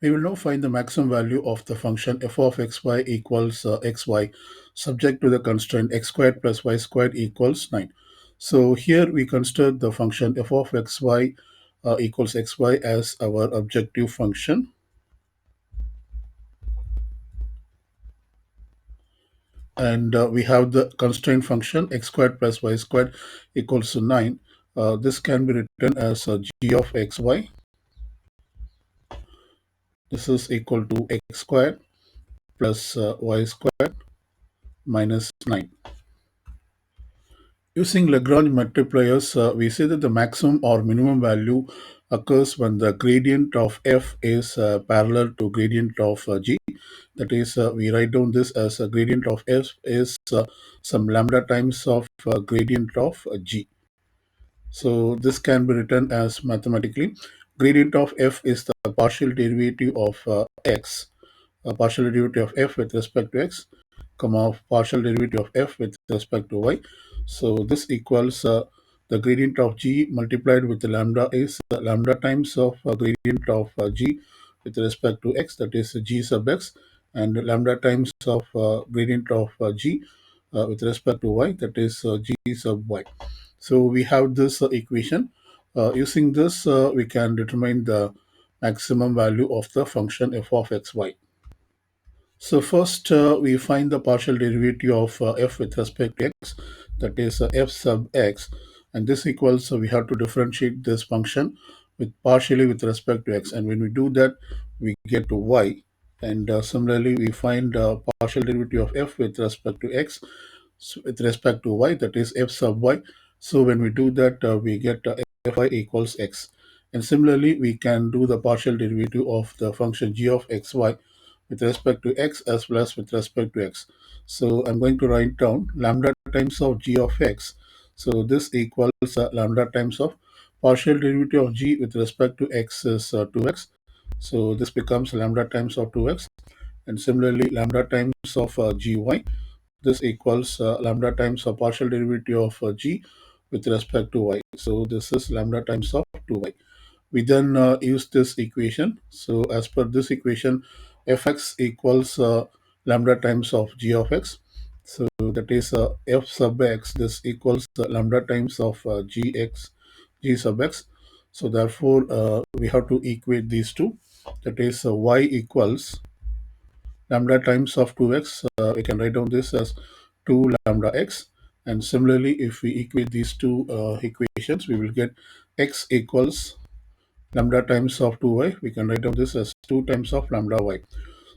We will now find the maximum value of the function f of xy equals xy subject to the constraint x squared plus y squared equals 9. So here we consider the function f of xy equals xy as our objective function, and we have the constraint function x squared plus y squared equals to 9. This can be written as g of xy. This is equal to x squared plus y squared minus 9. Using Lagrange multipliers, we say that the maximum or minimum value occurs when the gradient of f is parallel to gradient of g. That is, we write down this as a gradient of f is some lambda times of gradient of g. So this can be written as mathematically, gradient of f is the partial derivative of x, a partial derivative of f with respect to x, comma partial derivative of f with respect to y. So this equals the gradient of g multiplied with the lambda is lambda times of gradient of g with respect to x, that is g sub x, and lambda times of gradient of g with respect to y, that is g sub y. So we have this equation. Using this, we can determine the maximum value of the function f of xy. So first, we find the partial derivative of f with respect to x, that is f sub x, and this equals, so we have to differentiate this function with partially with respect to x, and when we do that, we get to y, and similarly, we find partial derivative of f with respect to x with respect to y, that is f sub y. So when we do that, we get fy equals x, and similarly, we can do the partial derivative of the function g of xy with respect to x as well as with respect to x. So I'm going to write down lambda times of g of x. So this equals lambda times of partial derivative of g with respect to x is 2x. So this becomes lambda times of 2x. And similarly, lambda times of gy. This equals lambda times of partial derivative of g with respect to y. So this is lambda times of 2y. We then use this equation. So as per this equation, fx equals lambda times of g of x. So that is f sub x. This equals lambda times of g sub x. So therefore, we have to equate these two. That is y equals lambda times of 2x. We can write down this as 2 lambda x. And similarly, if we equate these two equations, we will get x equals lambda times of 2y. We can write down this as 2 times of lambda y.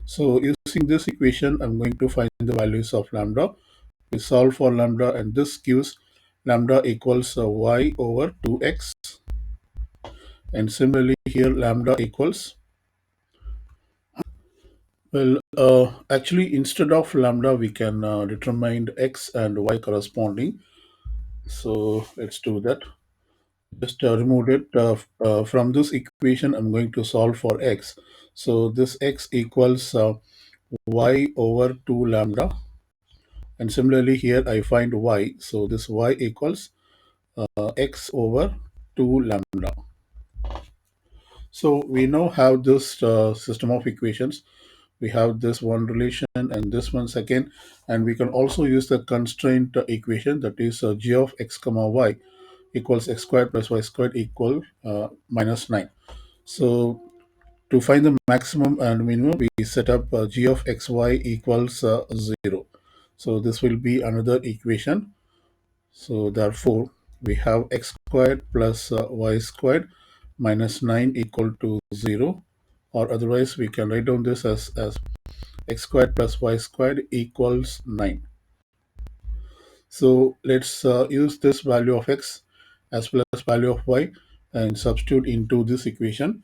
So using this equation, I'm going to find the values of lambda. We solve for lambda, and this gives lambda equals y over 2x. And similarly here lambda equals, well, actually instead of lambda we can determine x and y corresponding. So let's do that. Just remove it from this equation. I'm going to solve for x. So this x equals y over 2 lambda, and similarly here I find y, so this y equals x over 2 lambda. So we now have this system of equations. We have this one relation and this one second, and we can also use the constraint equation, that is g of x comma y equals x squared plus y squared equal minus 9. So to find the maximum and minimum, we set up g of xy equals 0. So this will be another equation. So therefore, we have x squared plus y squared minus 9 equal to 0. Or otherwise, we can write down this as x squared plus y squared equals 9. So let's use this value of x as well as value of y and substitute into this equation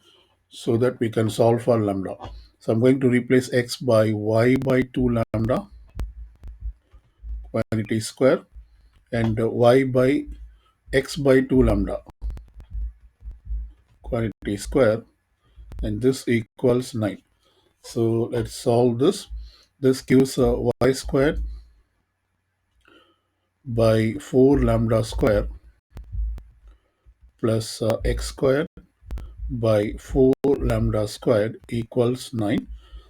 so that we can solve for lambda. So I'm going to replace x by y by 2 lambda quantity square, and y by x by 2 lambda quantity square, and this equals 9. So let's solve this. This gives y squared by 4 lambda square plus x squared by 4 lambda squared equals 9.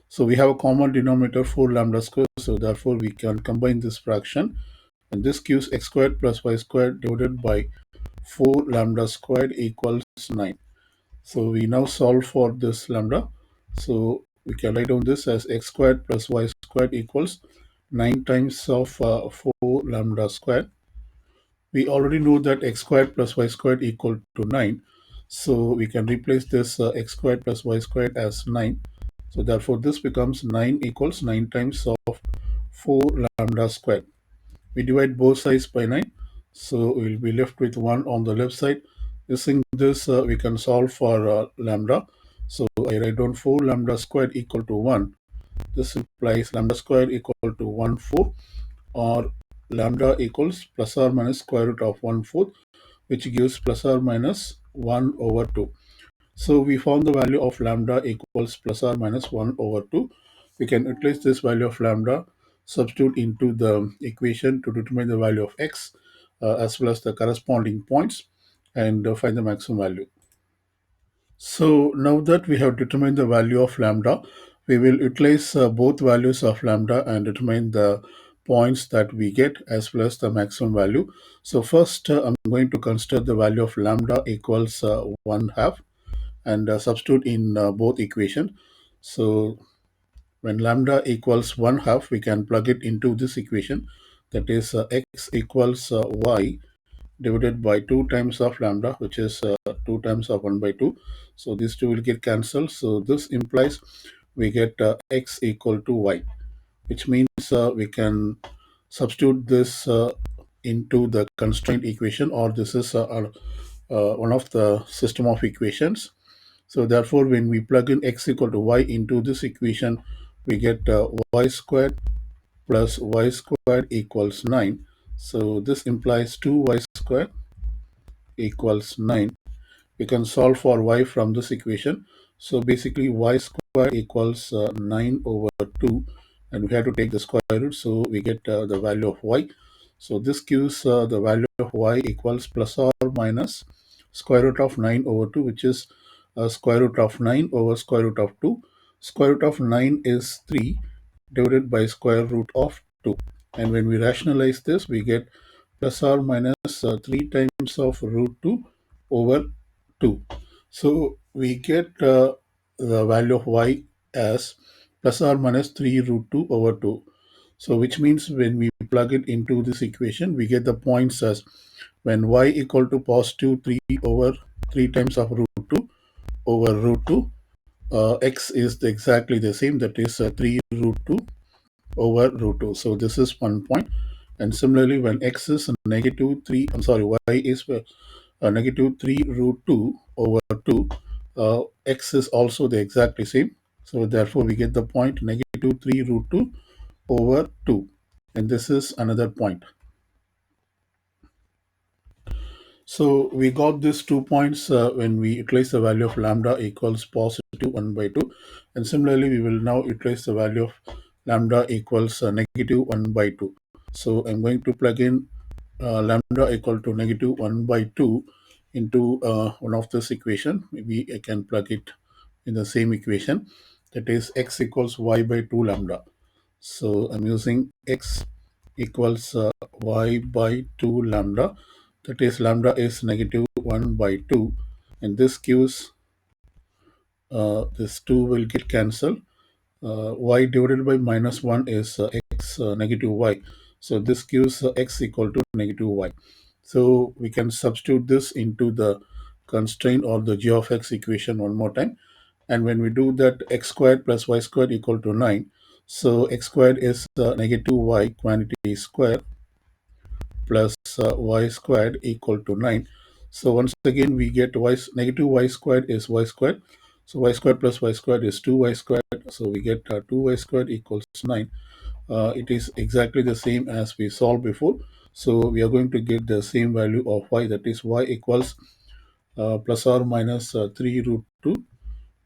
So we have a common denominator 4 lambda squared, so therefore we can combine this fraction, and this gives x squared plus y squared divided by 4 lambda squared equals 9. So we now solve for this lambda. So we can write down this as x squared plus y squared equals 9 times of 4 lambda squared. We already know that x squared plus y squared equal to 9. So we can replace this x squared plus y squared as 9. So therefore this becomes 9 equals 9 times of 4 lambda squared. We divide both sides by 9. So we'll be left with 1 on the left side. Using this, we can solve for lambda. So I write down 4 lambda squared equal to 1. This implies lambda squared equal to 1 4, or lambda equals plus or minus square root of 1 4, which gives plus or minus 1 over 2. So we found the value of lambda equals plus or minus 1 over 2. We can utilize this value of lambda, substitute into the equation to determine the value of x, as well as the corresponding points, and find the maximum value. So now that we have determined the value of lambda, we will utilize both values of lambda and determine the points that we get as well as the maximum value. So first, I'm going to consider the value of lambda equals 1 half, and substitute in both equations. So when lambda equals 1 half, we can plug it into this equation. That is x equals y divided by 2 times of lambda, which is 2 times of 1 by 2. So these two will get cancelled. So this implies we get x equal to y, which means we can substitute this into the constraint equation, or this is one of the system of equations. So therefore, when we plug in x equal to y into this equation, we get y squared plus y squared equals 9. So this implies 2y squared equals 9. We can solve for y from this equation. So basically y square equals 9 over 2, and we have to take the square root, so we get the value of y. So this gives the value of y equals plus or minus square root of 9 over 2, which is square root of 9 over square root of 2. Square root of 9 is 3 divided by square root of 2. And when we rationalize this, we get plus or minus 3 times of root 2 over 2. So we get the value of y as plus or minus 3 root 2 over 2. So which means when we plug it into this equation, we get the points as when y equal to positive 3 over 3 times of root 2 over root 2, x is exactly the same, that is 3 root 2 over root 2. So this is one point. And similarly, when x is negative 3, I'm sorry, y is negative 3 root 2 over 2, x is also the exactly same. So therefore, we get the point negative 3 root 2 over 2. And this is another point. So we got these 2 points when we utilize the value of lambda equals positive 1 by 2. And similarly, we will now utilize the value of lambda equals negative 1 by 2. So I'm going to plug in lambda equal to negative 1 by 2 into one of this equation. Maybe I can plug it in the same equation. That is x equals y by 2 lambda. So I'm using x equals y by 2 lambda. That is lambda is negative 1 by 2. And this gives this 2 will get cancelled. Y divided by minus 1 is x negative y. So this gives x equal to negative y. So we can substitute this into the constraint or the g of x equation one more time. And when we do that, x squared plus y squared equal to 9. So x squared is negative y quantity square plus y squared equal to 9. So once again, we get negative y squared is y squared. So y squared plus y squared is 2y squared. So we get 2y squared equals 9. It is exactly the same as we solved before. So we are going to get the same value of y, that is y equals plus or minus 3 root 2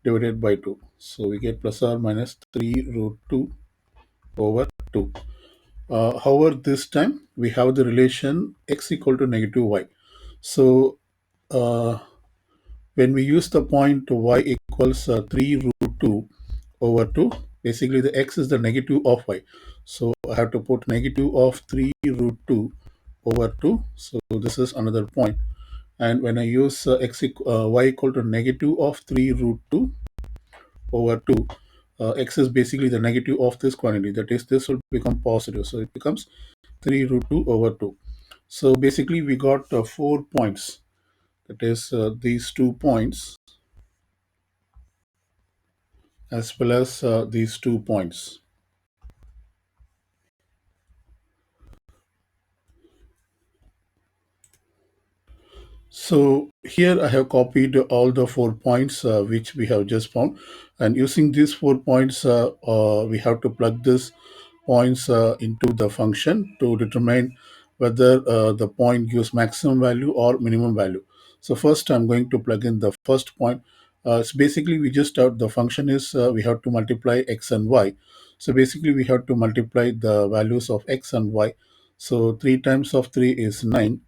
divided by 2. So we get plus or minus 3 root 2 over 2. However, this time we have the relation x equal to negative y. So when we use the point y equals 3 root 2 over 2, basically the x is the negative of y. So I have to put negative of 3 root 2 over 2. So this is another point. And when I use y equal to negative of 3 root 2 over 2, x is basically the negative of this quantity. That is, this will become positive. So it becomes 3 root 2 over 2. So basically we got 4 points. That is these 2 points as well as these 2 points. So here I have copied all the 4 points which we have just found, and using these 4 points we have to plug this points into the function to determine whether the point gives maximum value or minimum value. So first I'm going to plug in the first point. So basically we just have the function is we have to multiply x and y. So basically we have to multiply the values of x and y. So 3 times of 3 is 9,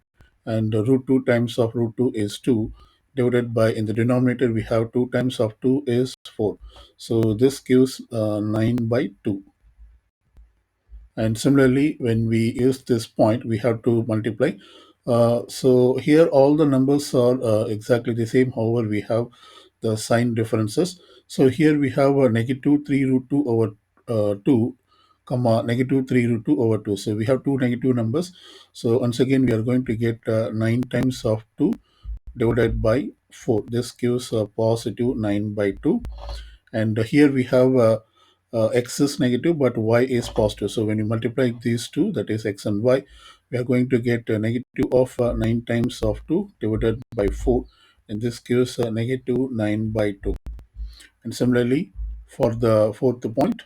and root 2 times of root 2 is 2, divided by, in the denominator we have 2 times of 2 is 4. So this gives 9 by 2. And similarly, when we use this point, we have to multiply. So here all the numbers are exactly the same. However, we have the sign differences. So here we have a negative 3 root 2 over 2, comma negative 3 root 2 over 2. So we have two negative numbers. So once again, we are going to get 9 times of 2 divided by 4. This gives a positive 9 by 2. And here we have x is negative but y is positive. So when you multiply these two, that is x and y, we are going to get a negative of 9 times of 2 divided by 4, and this gives a negative 9 by 2. And similarly, for the fourth point,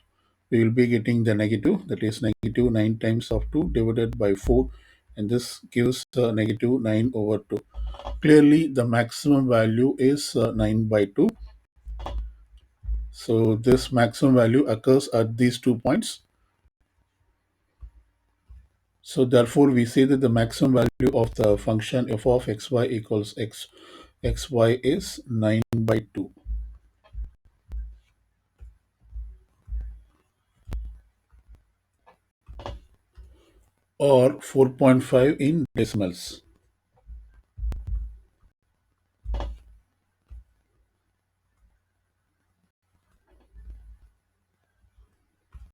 we will be getting the negative, that is negative 9 times of 2 divided by 4, and this gives negative 9 over 2. Clearly the maximum value is 9 by 2. So this maximum value occurs at these 2 points. So therefore we say that the maximum value of the function f of xy equals xy is 9 by 2, or 4.5 in decimals.